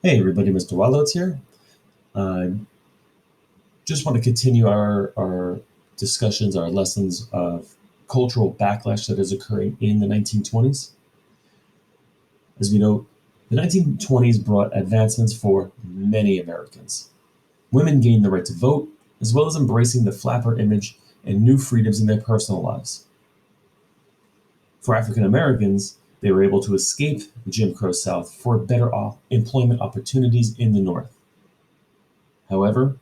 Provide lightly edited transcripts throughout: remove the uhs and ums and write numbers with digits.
Hey everybody, Mr. Wildouts here. Uh, just want to continue our discussions, our lessons of cultural backlash that is occurring in the 1920s. As we know, the 1920s brought advancements for many Americans. Women gained the right to vote, as well as embracing the flapper image and new freedoms in their personal lives. For African Americans, they were able to escape the Jim Crow South for better employment opportunities in the North. However,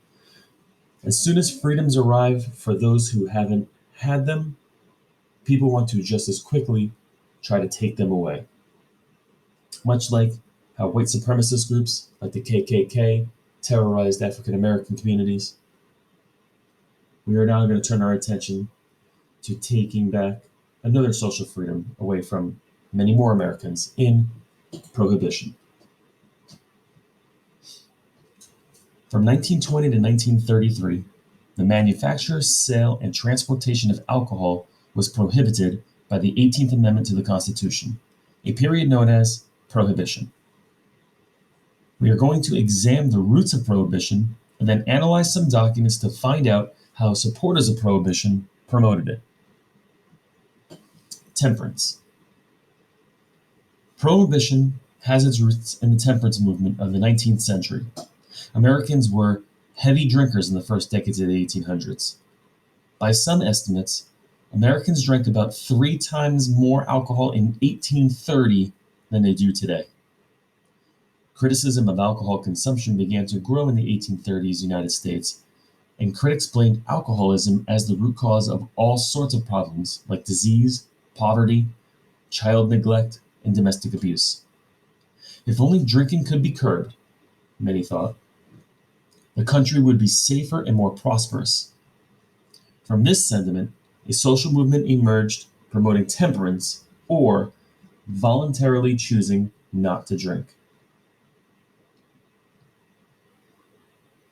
as soon as freedoms arrive for those who haven't had them, people want to just as quickly try to take them away. Much like how white supremacist groups like the KKK terrorized African American communities, we are now going to turn our attention to taking back another social freedom away from many more Americans in prohibition. From 1920 to 1933, the manufacture, sale, and transportation of alcohol was prohibited by the 18th Amendment to the Constitution, a period known as Prohibition. We are going to examine the roots of Prohibition and then analyze some documents to find out how supporters of Prohibition promoted it. Temperance. Prohibition has its roots in the temperance movement of the 19th century. Americans were heavy drinkers in the first decades of the 1800s. By some estimates, Americans drank about 3 times more alcohol in 1830 than they do today. Criticism of alcohol consumption began to grow in the 1830s United States, and critics blamed alcoholism as the root cause of all sorts of problems like disease, poverty, child neglect, and domestic abuse. If only drinking could be curbed, many thought, the country would be safer and more prosperous. From this sentiment, a social movement emerged promoting temperance or voluntarily choosing not to drink.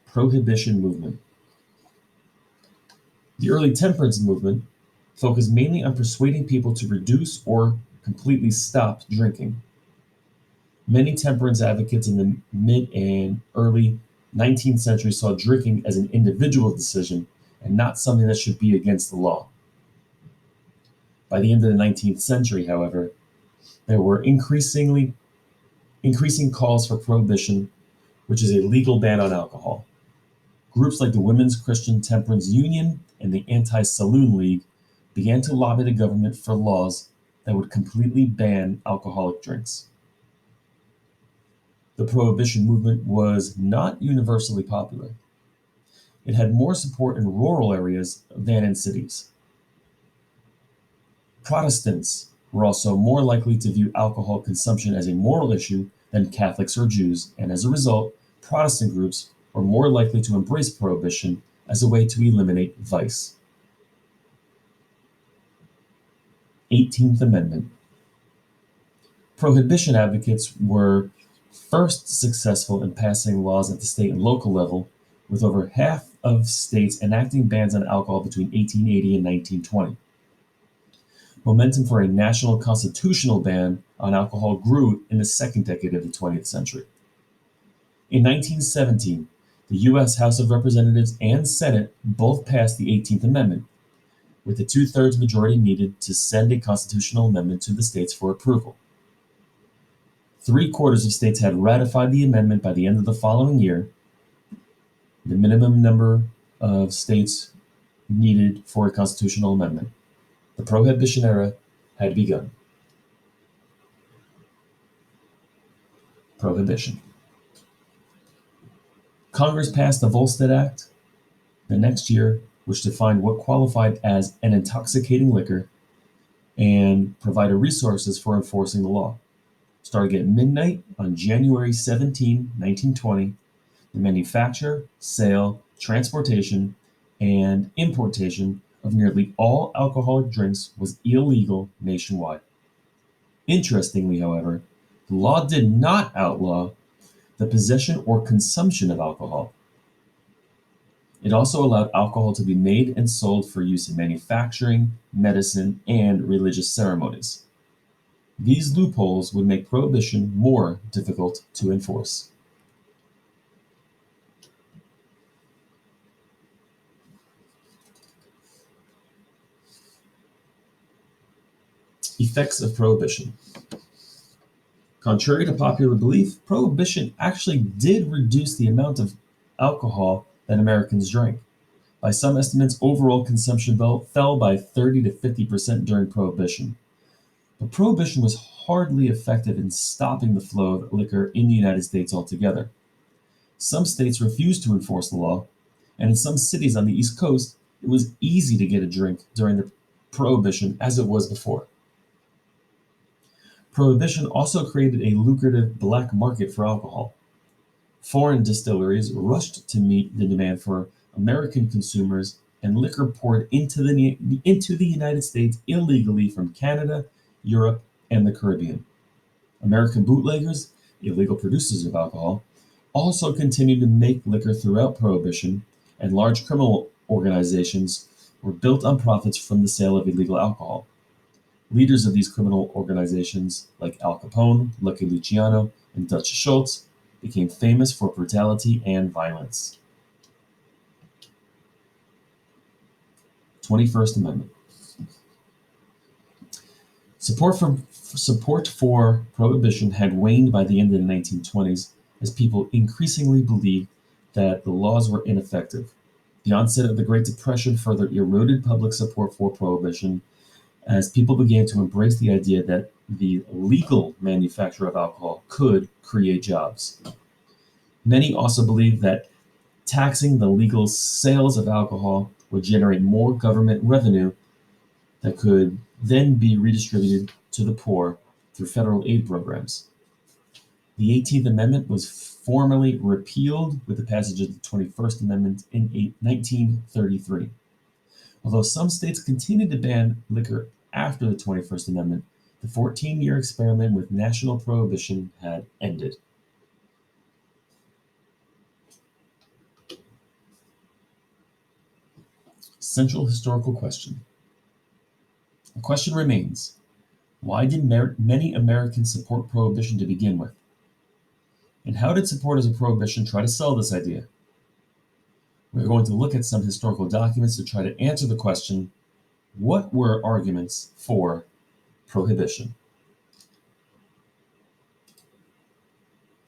Prohibition Movement. The early temperance movement focused mainly on persuading people to reduce or completely stop drinking. Many temperance advocates in the mid and early 19th century saw drinking as an individual decision and not something that should be against the law. By the end of the 19th century, however, there were increasing calls for prohibition, which is a legal ban on alcohol. Groups like the Women's Christian Temperance Union and the Anti-Saloon League began to lobby the government for laws that would completely ban alcoholic drinks. The prohibition movement was not universally popular. It had more support in rural areas than in cities. Protestants were also more likely to view alcohol consumption as a moral issue than Catholics or Jews, and as a result, Protestant groups were more likely to embrace prohibition as a way to eliminate vice. 18th Amendment. Prohibition advocates were first successful in passing laws at the state and local level, with over half of states enacting bans on alcohol between 1880 and 1920. Momentum for a national constitutional ban on alcohol grew in the second decade of the 20th century. In 1917, the U.S. House of Representatives and Senate both passed the 18th Amendment, with the two-thirds majority needed to send a constitutional amendment to the states for approval. 3/4 of states had ratified the amendment by the end of the following year. The minimum number of states needed for a constitutional amendment. The Prohibition era had begun. Prohibition. Congress passed the Volstead Act the next year, which defined what qualified as an intoxicating liquor and provided resources for enforcing the law. Starting at midnight on January 17, 1920, the manufacture, sale, transportation, and importation of nearly all alcoholic drinks was illegal nationwide. Interestingly, however, the law did not outlaw the possession or consumption of alcohol. It also allowed alcohol to be made and sold for use in manufacturing, medicine, and religious ceremonies. These loopholes would make prohibition more difficult to enforce. Effects of Prohibition. Contrary to popular belief, Prohibition actually did reduce the amount of alcohol that Americans drank. By some estimates, overall consumption fell by 30 to 50% during Prohibition. But Prohibition was hardly effective in stopping the flow of liquor in the United States altogether. Some states refused to enforce the law, and in some cities on the East Coast, it was easy to get a drink during the Prohibition as it was before. Prohibition also created a lucrative black market for alcohol. Foreign distilleries rushed to meet the demand for American consumers, and liquor poured into the United States illegally from Canada, Europe, and the Caribbean. American bootleggers, illegal producers of alcohol, also continued to make liquor throughout Prohibition, and large criminal organizations were built on profits from the sale of illegal alcohol. Leaders of these criminal organizations, like Al Capone, Lucky Luciano, and Dutch Schultz, became famous for brutality and violence. 21st Amendment. Support for Prohibition had waned by the end of the 1920s as people increasingly believed that the laws were ineffective. The onset of the Great Depression further eroded public support for Prohibition as people began to embrace the idea that the legal manufacture of alcohol could create jobs. Many also believed that taxing the legal sales of alcohol would generate more government revenue that could then be redistributed to the poor through federal aid programs. The 18th Amendment was formally repealed with the passage of the 21st Amendment in 1933. Although some states continued to ban liquor after the 21st Amendment, the 14-year experiment with national prohibition had ended. Central historical question. The question remains, why did many Americans support prohibition to begin with? And how did supporters of prohibition try to sell this idea? We're going to look at some historical documents to try to answer the question, what were arguments for prohibition?